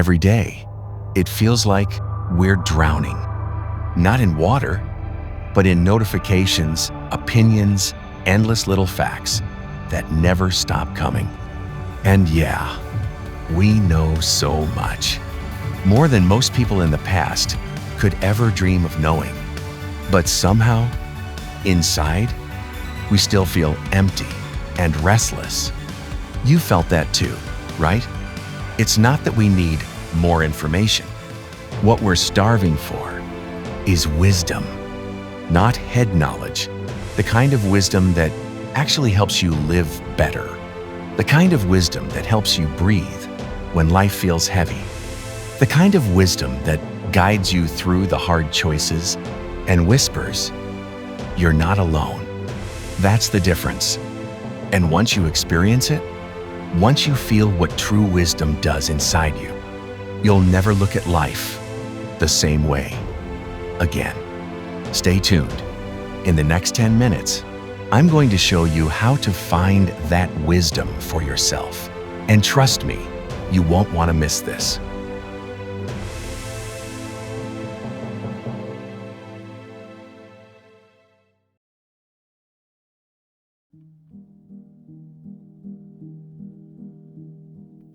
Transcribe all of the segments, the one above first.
Every day, it feels like we're drowning. Not in water, but in notifications, opinions, endless little facts that never stop coming. And yeah, we know so much. More than most people in the past could ever dream of knowing. But somehow, inside, we still feel empty and restless. You felt that too, right? It's not that we need more information. What we're starving for is wisdom, not head knowledge, the kind of wisdom that actually helps you live better, the kind of wisdom that helps you breathe when life feels heavy, the kind of wisdom that guides you through the hard choices and whispers, "You're not alone." That's the difference. And once you experience it, once you feel what true wisdom does inside you, you'll never look at life the same way again. Stay tuned. In the next 10 minutes, I'm going to show you how to find that wisdom for yourself. And trust me, you won't want to miss this.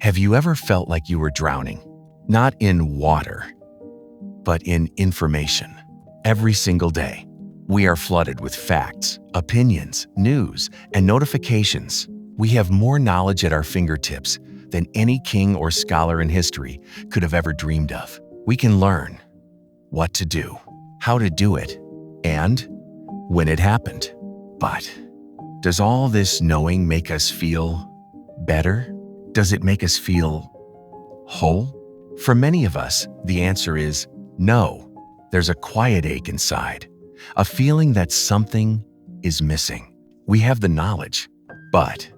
Have you ever felt like you were drowning? Not in water, but in information. Every single day, we are flooded with facts, opinions, news, and notifications. We have more knowledge at our fingertips than any king or scholar in history could have ever dreamed of. We can learn what to do, how to do it, and when it happened. But does all this knowing make us feel better? Does it make us feel whole? For many of us, the answer is no. There's a quiet ache inside, a feeling that something is missing. We have the knowledge, but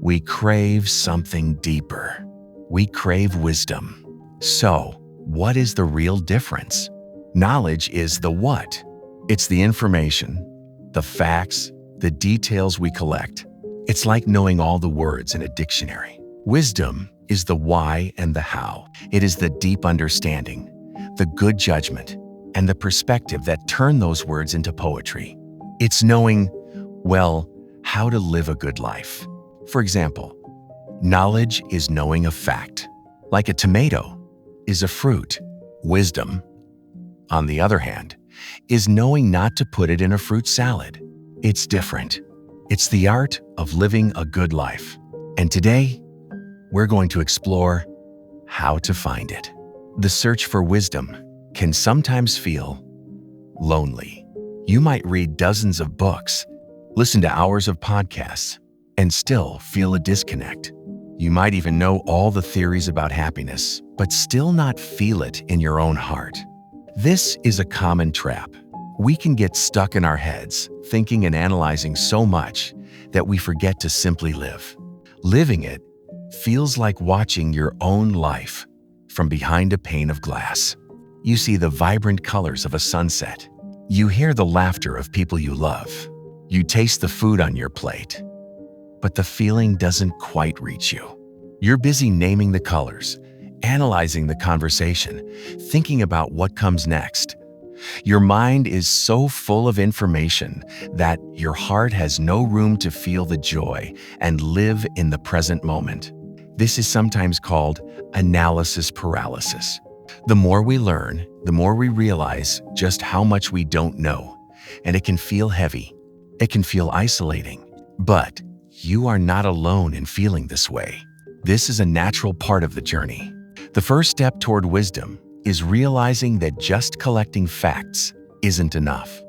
we crave something deeper. We crave wisdom. So, what is the real difference? Knowledge is the what. It's the information, the facts, the details we collect. It's like knowing all the words in a dictionary. Wisdom is the why and the how. It is the deep understanding, the good judgment, and the perspective that turn those words into poetry. It's knowing, well, how to live a good life. For example, knowledge is knowing a fact, like a tomato is a fruit. Wisdom, on the other hand, is knowing not to put it in a fruit salad. It's different. It's the art of living a good life. And today, we're going to explore how to find it. The search for wisdom can sometimes feel lonely. You might read dozens of books, listen to hours of podcasts, and still feel a disconnect. You might even know all the theories about happiness, but still not feel it in your own heart. This is a common trap. We can get stuck in our heads, thinking and analyzing so much that we forget to simply live. Living it feels like watching your own life from behind a pane of glass. You see the vibrant colors of a sunset. You hear the laughter of people you love. You taste the food on your plate. But the feeling doesn't quite reach you. You're busy naming the colors, analyzing the conversation, thinking about what comes next. Your mind is so full of information that your heart has no room to feel the joy and live in the present moment. This is sometimes called analysis paralysis. The more we learn, the more we realize just how much we don't know, and it can feel heavy. It can feel isolating. But you are not alone in feeling this way. This is a natural part of the journey. The first step toward wisdom is realizing that just collecting facts isn't enough.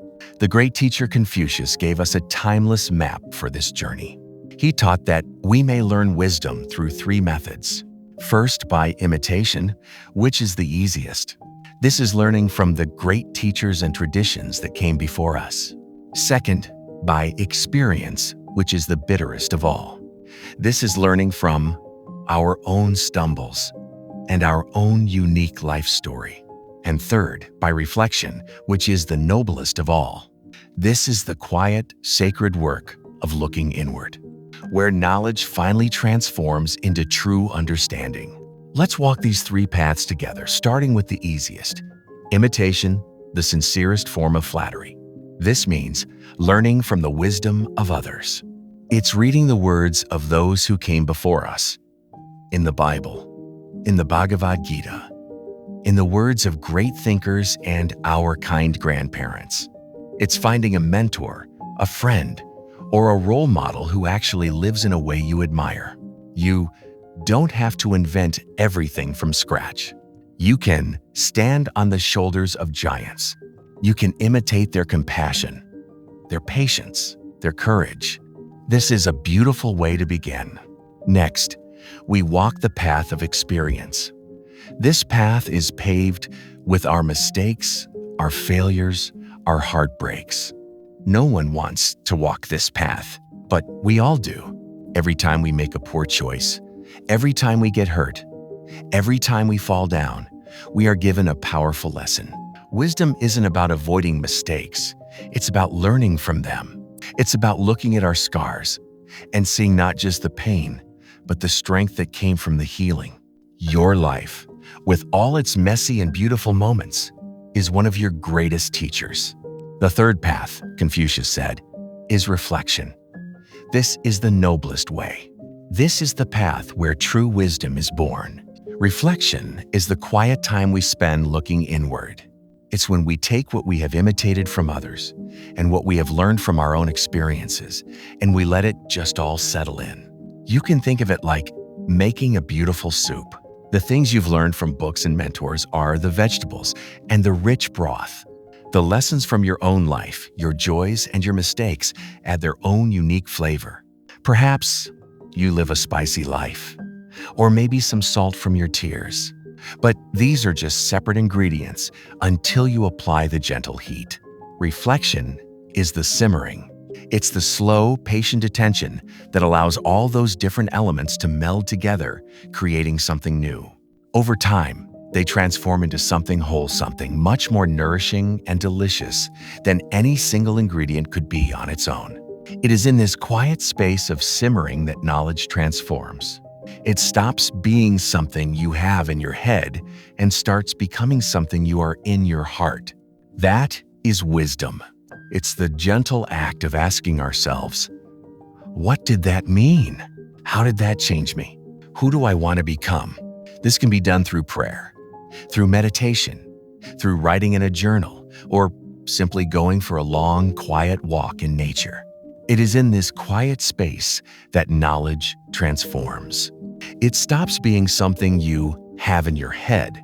The great teacher Confucius gave us a timeless map for this journey. He taught that we may learn wisdom through 3 methods. First, by imitation, which is the easiest. This is learning from the great teachers and traditions that came before us. Second, by experience, which is the bitterest of all. This is learning from our own stumbles and our own unique life story. And third, by reflection, which is the noblest of all. This is the quiet, sacred work of looking inward, where knowledge finally transforms into true understanding. Let's walk these three paths together, starting with the easiest. Imitation, the sincerest form of flattery. This means learning from the wisdom of others. It's reading the words of those who came before us. In the Bible, in the Bhagavad Gita, in the words of great thinkers and our kind grandparents. It's finding a mentor, a friend, or a role model who actually lives in a way you admire. You don't have to invent everything from scratch. You can stand on the shoulders of giants. You can imitate their compassion, their patience, their courage. This is a beautiful way to begin. Next, we walk the path of experience. This path is paved with our mistakes, our failures, our heartbreaks. No one wants to walk this path, but we all do. Every time we make a poor choice, every time we get hurt, every time we fall down, we are given a powerful lesson. Wisdom isn't about avoiding mistakes. It's about learning from them. It's about looking at our scars and seeing not just the pain, but the strength that came from the healing. Your life, with all its messy and beautiful moments, is one of your greatest teachers. The third path, Confucius said, is reflection. This is the noblest way. This is the path where true wisdom is born. Reflection is the quiet time we spend looking inward. It's when we take what we have imitated from others and what we have learned from our own experiences, and we let it just all settle in. You can think of it like making a beautiful soup. The things you've learned from books and mentors are the vegetables and the rich broth. The lessons from your own life, your joys and your mistakes add their own unique flavor. Perhaps you live a spicy life, or maybe some salt from your tears. But these are just separate ingredients until you apply the gentle heat. Reflection is the simmering. It's the slow, patient attention that allows all those different elements to meld together, creating something new. Over time, they transform into something whole, something much more nourishing and delicious than any single ingredient could be on its own. It is in this quiet space of simmering that knowledge transforms. It stops being something you have in your head and starts becoming something you are in your heart. That is wisdom. It's the gentle act of asking ourselves, what did that mean? How did that change me? Who do I want to become? This can be done through prayer, through meditation, through writing in a journal, or simply going for a long, quiet walk in nature. It is in this quiet space that knowledge transforms. It stops being something you have in your head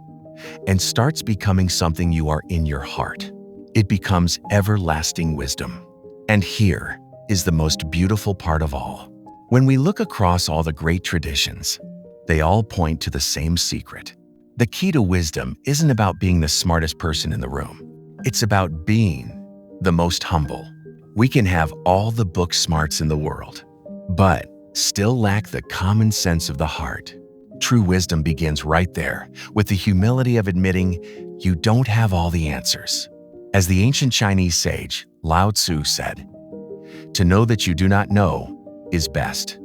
and starts becoming something you are in your heart. It becomes everlasting wisdom. And here is the most beautiful part of all. When we look across all the great traditions, they all point to the same secret. The key to wisdom isn't about being the smartest person in the room. It's about being the most humble. We can have all the book smarts in the world, but still lack the common sense of the heart. True wisdom begins right there, with the humility of admitting you don't have all the answers. As the ancient Chinese sage Lao Tzu said, "To know that you do not know is best.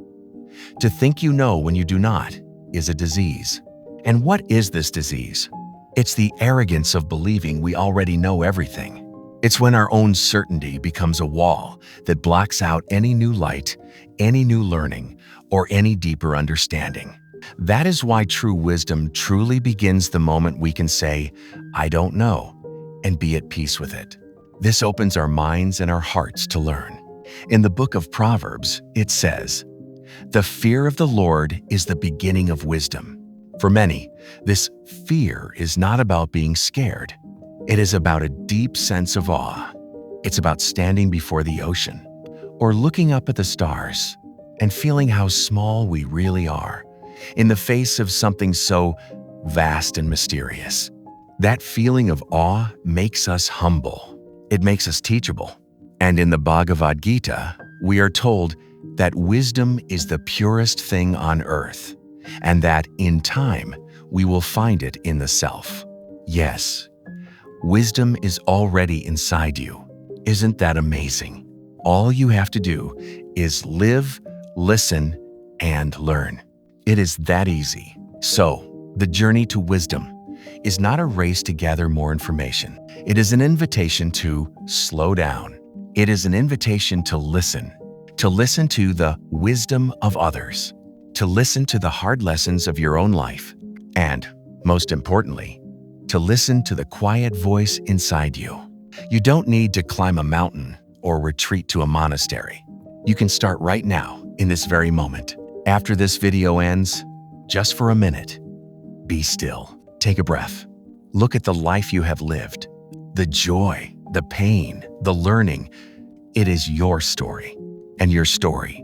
To think you know when you do not is a disease." And what is this disease? It's the arrogance of believing we already know everything. It's when our own certainty becomes a wall that blocks out any new light, any new learning, or any deeper understanding. That is why true wisdom truly begins the moment we can say, "I don't know," and be at peace with it. This opens our minds and our hearts to learn. In the book of Proverbs, it says, "The fear of the Lord is the beginning of wisdom." For many, this fear is not about being scared. It is about a deep sense of awe. It's about standing before the ocean or looking up at the stars and feeling how small we really are in the face of something so vast and mysterious. That feeling of awe makes us humble. It makes us teachable. And in the Bhagavad Gita, we are told that wisdom is the purest thing on earth, and that in time we will find it in the self. Yes, wisdom is already inside you. Isn't that amazing? All you have to do is live, listen, and learn. It is that easy. So, The journey to wisdom is not a race to gather more information. It is an invitation to slow down. It is an invitation to listen to the wisdom of others, to listen to the hard lessons of your own life, and, most importantly, to listen to the quiet voice inside you. You don't need to climb a mountain or retreat to a monastery. You can start right now, in this very moment. After this video ends, just for a minute, be still. Take a breath. Look at the life you have lived, the joy, the pain, the learning. It is your story, and your story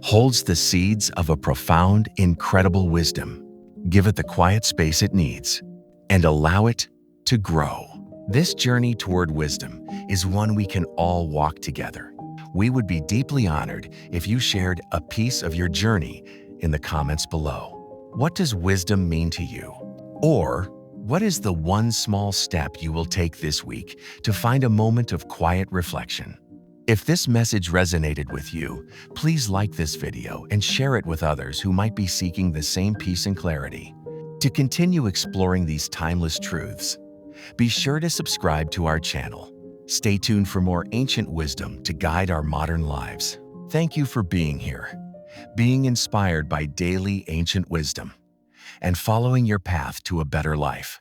holds the seeds of a profound, incredible wisdom. Give it the quiet space it needs, and allow it to grow. This journey toward wisdom is one we can all walk together. We would be deeply honored if you shared a piece of your journey in the comments below. What does wisdom mean to you? Or what is the one small step you will take this week to find a moment of quiet reflection? If this message resonated with you, please like this video and share it with others who might be seeking the same peace and clarity. To continue exploring these timeless truths, be sure to subscribe to our channel. Stay tuned for more ancient wisdom to guide our modern lives. Thank you for being here, being inspired by daily ancient wisdom, and following your path to a better life.